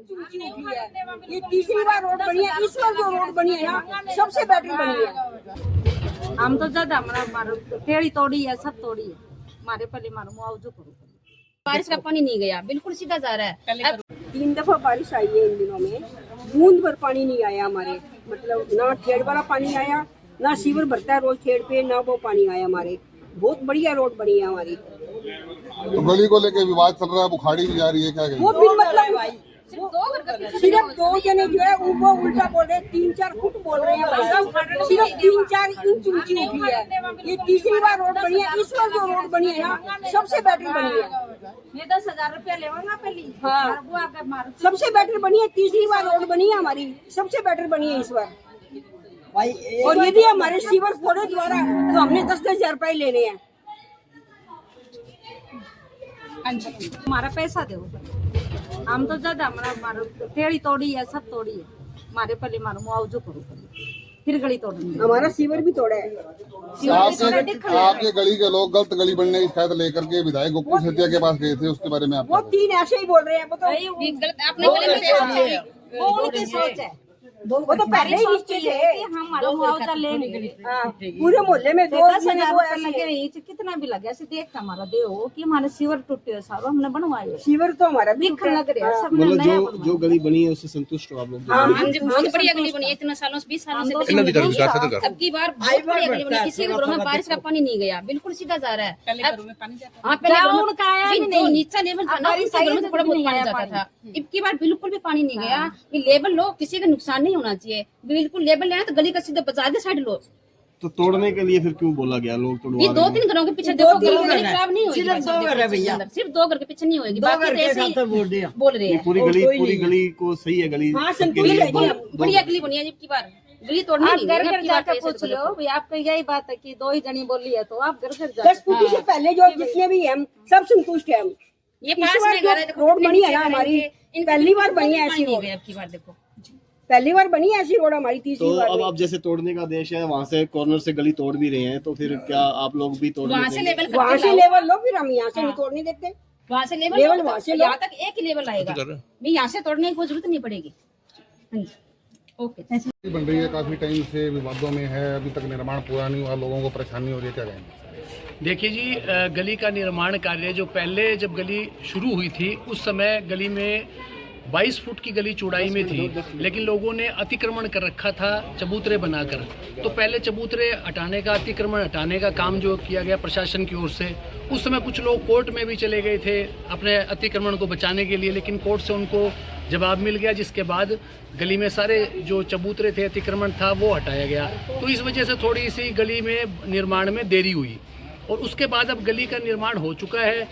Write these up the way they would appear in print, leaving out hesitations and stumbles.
Inch ऊंची उठी है। ये तीसरी बार रोड बनी है। इस बार जो रोड बनी है ना सबसे बेटर बनी है। हम तो ज्यादा हमारा पेड़ी तोड़ी है, सब तोड़ी है। हमारे पहले मारो मुआवजा करो। बारिश का पानी नहीं गया, बिल्कुल सीधा जा रहा है। 3 दफा बारिश आई है इन दिनों में, बूंद भर पानी नहीं आया हमारे, मतलब ना खेड़ वाला पानी आया, ना सीवर भरता है रोज खेड़ पे, ना वो पानी आया हमारे। बहुत बढ़िया रोड बनी है हमारी। तो गली को लेके विवाद चल रहा है, बुखाड़ी भी जा रही है, क्या कहेंगे? वो बिन मतलब सिर्फ 2 जने जो है वो उल्टा बोल रहे हैं, 3-4 फुट बोल रहे हैं भाई साहब, सिर्फ 3-4 इंच ऊंची उठी है। ये तीसरी बार रोड बनी है। इस बार जो रोड बनी है ना सबसे बेटर बनी है। ये 10,000 रुपया लेवांगा पहली। हाँ, वो आकर मारो। सबसे बेटर बनी है। तीसरी बार रोड बनी है हमारी, सबसे बेटर बनी है इस बार। और यदि हमारे सीवर फोड़े द्वारा तो हमने 10,000 रुपए लेने हैं। हमारा पैसा दो। हम तो ज्यादा हमारा पेड़ी तोड़ी है, सब तोड़ी है। हमारे पहले मारो मुआवजा करो, फिर गली तोड़ेंगे। हमारा सीवर भी तोड़ा है। आपके गली के लोग गलत गली बनने की शिकायत लेकर के विधायक गोकुल सेतिया के पास गए थे, उसके बारे में आप वो 3 ऐसे ही बोल रहे हैं। वो तो वो उनकी सोच है। वो तो पहले ही निश्चित है हम हमारा मुआवजा लेंगे। पूरे मोहल्ले में 10,000 रुपया लगे रही, कितना भी लगे ऐसे देख हमारा दे हो कि हमारे सीवर टूटे है, सारा हमने बनवाए। सीवर तो हमारा भी दिखने लग रहा है, सबने मतलब नया जो गली बनी है उससे संतुष्ट हो आप लोग? बहुत बढ़िया गली बनी है, इतना सालों से 20 सालों से। अब की बार बहुत बढ़िया गली बनी, किसी के घरों में बारिश का पानी नहीं गया, बिल्कुल सीधा जा रहा है। हाँ, पहले उनका आया ही नहीं। नीचा लेवल था ना, उनके घरों में थोड़ा बहुत पानी जाता था। अब की बार बिल्कुल भी पानी नहीं गया। ये लेवल लो, किसी का नुकसान नहीं होना चाहिए, बिल्कुल लेवल लेना तो गली का सीधा बचा दे, साइड लो। तो तोड़ने के लिए फिर क्यों बोला गया? लोग तोड़वा ये रहे हैं। 2-3 घरों के पीछे देखो, गली खराब नहीं होगी। सिर्फ 2 घर है भैया, सिर्फ 2 घर के पीछे नहीं होगी, बाकी तो ऐसे ही बोल रहे हैं। पूरी गली को सही है गली? हाँ, संतुलित है। बढ़िया गली बनी है। अब की बार गली तोड़नी आप नहीं घर है, घर अब की बार जाकर पूछ लो भाई, आपका यही बात है कि 2 ही जनी बोली है, तो आप घर घर 10 फुट से पहले जो जितने भी हैं हम सब संतुष्ट है। हम ये इस पास बार में जो घर है, देखो रोड बनी है ना हमारी, पहली बार बनी है ऐसी नहीं रोड। गया अब की बार, देखो पहली बार बनी है ऐसी रोड हमारी, तीसरी तो बार अब में। आप जैसे तोड़ने का आदेश है, वहाँ से कॉर्नर से गली तोड़ भी रहे हैं, तो फिर क्या आप लोग भी तोड़ वहाँ से लेवल वहाँ से लेवल लो, फिर हम यहाँ से नहीं तोड़ने देते। वहाँ से लेवल लेवल वहाँ से लो। यहाँ तक एक ही लेवल आएगा, भी यहाँ से तोड़ने की कोई जरूरत नहीं पड़ेगी। हाँ जी, ओके। बन रही है, काफी टाइम से विवादों में है, अभी तक निर्माण पूरा नहीं हुआ, लोगों को परेशानी हो रही है, क्या कहेंगे? देखिए जी, गली का निर्माण कार्य जो पहले जब गली शुरू हुई थी उस समय गली में 22 फुट की गली चौड़ाई में थी, लेकिन लोगों ने अतिक्रमण कर रखा था चबूतरे बनाकर। तो पहले चबूतरे हटाने का, अतिक्रमण हटाने का काम जो किया गया प्रशासन की ओर से, उस समय कुछ लोग कोर्ट में भी चले गए थे अपने अतिक्रमण को बचाने के लिए, लेकिन कोर्ट से उनको जवाब मिल गया, जिसके बाद गली में सारे जो चबूतरे थे, अतिक्रमण था, वो हटाया गया। तो इस वजह से थोड़ी सी गली में निर्माण में देरी हुई, और उसके बाद अब गली का निर्माण हो चुका है।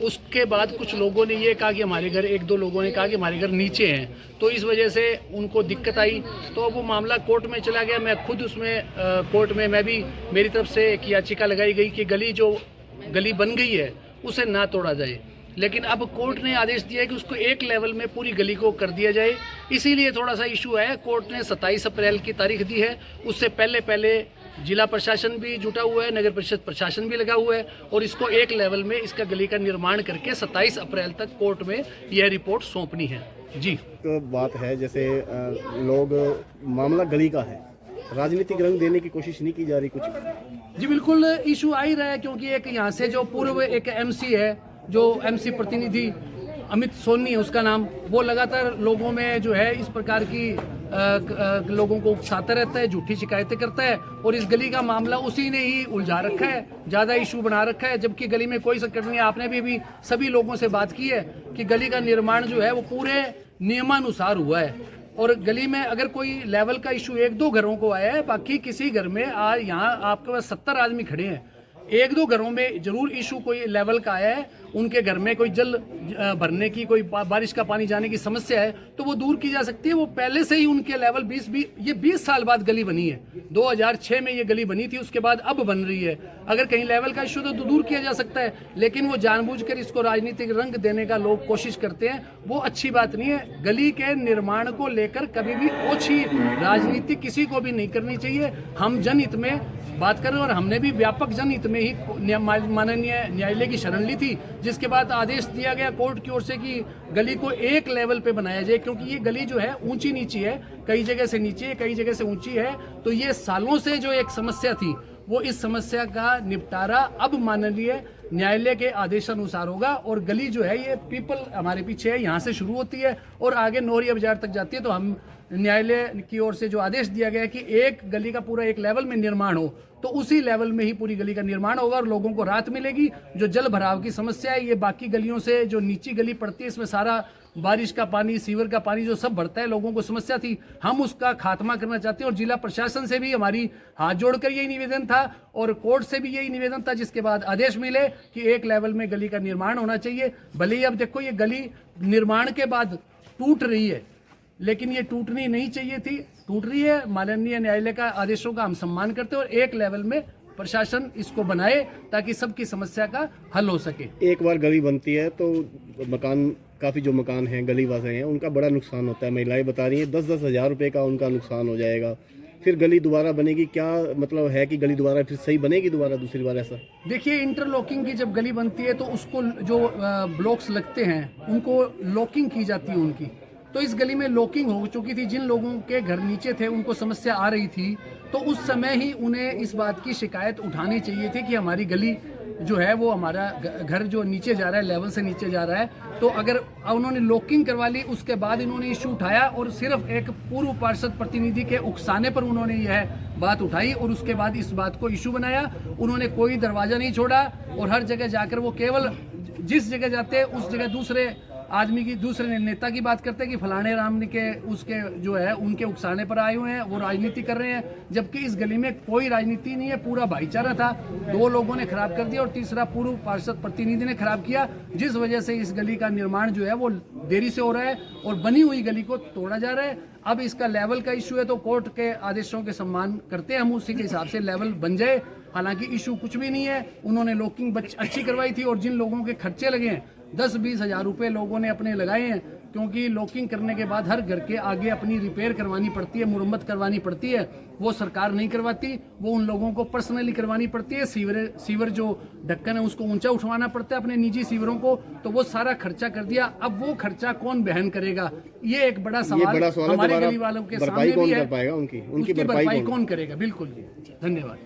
उसके बाद कुछ लोगों ने ये कहा कि हमारे घर, 1-2 लोगों ने कहा कि हमारे घर नीचे हैं, तो इस वजह से उनको दिक्कत आई। तो अब वो मामला कोर्ट में चला गया। मैं खुद उसमें कोर्ट में मैं भी, मेरी तरफ से एक याचिका लगाई गई कि गली बन गई है उसे ना तोड़ा जाए, लेकिन अब कोर्ट ने आदेश दिया है कि उसको एक लेवल में पूरी गली को कर दिया जाए। इसीलिए थोड़ा सा इशू है। कोर्ट ने 27 अप्रैल की तारीख दी है, उससे पहले जिला प्रशासन भी जुटा हुआ है, नगर परिषद प्रशासन भी लगा हुआ है, और इसको एक लेवल में इसका गली का निर्माण करके 27 अप्रैल तक कोर्ट में यह रिपोर्ट सौंपनी है। जी, तो बात है जैसे लोग, मामला गली का है, राजनीतिक रंग देने की कोशिश नहीं की जा रही कुछ? जी बिल्कुल, इशू आ ही रहा है, क्योंकि एक यहाँ से जो पूर्व एक MC है, जो MC प्रतिनिधि अमित सोनी है उसका नाम, वो लगातार लोगों में जो है इस प्रकार की लोगों को उकसाता रहता है, झूठी शिकायतें करता है, और इस गली का मामला उसी ने ही उलझा रखा है, ज़्यादा इशू बना रखा है, जबकि गली में कोई संकट नहीं है। आपने भी सभी लोगों से बात की है कि गली का निर्माण जो है वो पूरे नियमानुसार हुआ है, और गली में अगर कोई लेवल का इशू 1-2 घरों को आया है, बाकी किसी घर में आज यहाँ आपके पास 70 आदमी खड़े हैं, 1-2 घरों में जरूर इशू कोई लेवल का आया है, उनके घर में कोई जल भरने की, कोई बारिश का पानी जाने की समस्या है, तो वो दूर की जा सकती है। वो पहले से ही उनके लेवल 20 साल बाद गली बनी है, 2006 में ये गली बनी थी, उसके बाद अब बन रही है। अगर कहीं लेवल का इशू तो दूर किया जा सकता है, लेकिन वो जानबूझकर इसको राजनीतिक रंग देने का लोग कोशिश करते हैं, वो अच्छी बात नहीं है। गली के निर्माण को लेकर कभी भी ओछी राजनीति किसी को भी नहीं करनी चाहिए। हम जनहित में बात कर रहे हैं और हमने भी व्यापक जनहित में ही माननीय न्यायालय की शरण ली थी, जिसके बाद आदेश दिया गया कोर्ट की ओर से कि गली को एक लेवल पे बनाया जाए, क्योंकि ये गली जो है ऊंची नीची है, कई जगह से नीची है, कई जगह से ऊंची है। तो ये सालों से जो एक समस्या थी, वो इस समस्या का निपटारा अब माननीय न्यायालय के आदेशानुसार होगा। और गली जो है ये पीपल हमारे पीछे है, यहाँ से शुरू होती है और आगे नौरिया बाजार तक जाती है। तो हम न्यायालय की ओर से जो आदेश दिया गया है कि एक गली का पूरा एक लेवल में निर्माण हो, तो उसी लेवल में ही पूरी गली का निर्माण होगा और लोगों को राहत मिलेगी। जो जल भराव की समस्या है, ये बाकी गलियों से जो नीची गली पड़ती है, इसमें सारा बारिश का पानी, सीवर का पानी जो सब भरता है, लोगों को समस्या थी, हम उसका खात्मा करना चाहते हैं। और जिला प्रशासन से भी हमारी हाथ जोड़कर यही निवेदन था और कोर्ट से भी यही निवेदन था, जिसके बाद आदेश मिले कि एक लेवल में गली का निर्माण होना चाहिए। भले ही अब देखो ये गली निर्माण के बाद टूट रही है, लेकिन ये टूटनी नहीं चाहिए थी, टूट रही है। माननीय न्यायालय का आदेशों का हम सम्मान करते हैं और एक लेवल में प्रशासन इसको बनाए ताकि सबकी समस्या का हल हो सके। एक बार गली बनती है तो मकान, काफ़ी जो मकान हैं, गली वासे हैं, उनका बड़ा नुकसान होता है। महिलाएं बता रही हैं 10-10 हज़ार रुपये का उनका नुकसान हो जाएगा। फिर गली दोबारा बनेगी, क्या मतलब है कि गली दोबारा फिर सही बनेगी दोबारा दूसरी बार? ऐसा देखिए, इंटरलॉकिंग की जब गली बनती है तो उसको जो ब्लॉक्स लगते हैं उनको लॉकिंग की जाती है उनकी। तो इस गली में लॉकिंग हो चुकी थी, जिन लोगों के घर नीचे थे उनको समस्या आ रही थी, तो उस समय ही उन्हें इस बात की शिकायत उठानी चाहिए थी कि हमारी गली जो है वो हमारा घर जो नीचे जा रहा है, लेवल से नीचे जा रहा है। तो अगर उन्होंने लॉकिंग करवा ली, उसके बाद इन्होंने इशू उठाया और सिर्फ एक पूर्व पार्षद प्रतिनिधि के उकसाने पर उन्होंने यह बात उठाई और उसके बाद इस बात को इशू बनाया। उन्होंने कोई दरवाजा नहीं छोड़ा और हर जगह जाकर वो केवल जिस जगह जाते हैं उस जगह दूसरे आदमी की, दूसरे नेता की बात करते हैं कि फलाने राम के उसके जो है उनके उकसाने पर आए हुए हैं, वो राजनीति कर रहे हैं। जबकि इस गली में कोई राजनीति नहीं है, पूरा भाईचारा था। 2 लोगों ने खराब कर दिया और तीसरा पूर्व पार्षद प्रतिनिधि ने खराब किया, जिस वजह से इस गली का निर्माण जो है वो देरी से हो रहा है और बनी हुई गली को तोड़ा जा रहा है। अब इसका लेवल का इशू है तो कोर्ट के आदेशों के सम्मान करते हैं हम, उसी के हिसाब से लेवल बन जाए। हालांकि इशू कुछ भी नहीं है, उन्होंने लॉकिंग अच्छी करवाई थी और जिन लोगों के खर्चे लगे हैं 10-20 हज़ार रुपये लोगों ने अपने लगाए हैं, क्योंकि लॉकिंग करने के बाद हर घर के आगे अपनी रिपेयर करवानी पड़ती है, मुरम्मत करवानी पड़ती है, वो सरकार नहीं करवाती, वो उन लोगों को पर्सनली करवानी पड़ती है। सीवर जो ढक्कन है उसको ऊंचा उठवाना पड़ता है अपने निजी सीवरों को, तो वो सारा खर्चा कर दिया। अब वो खर्चा कौन बहन करेगा, ये एक बड़ा सवाल हमारे गली वालों के सामने भी है। उनकी भरपाई कौन करेगा? बिल्कुल जी, धन्यवाद।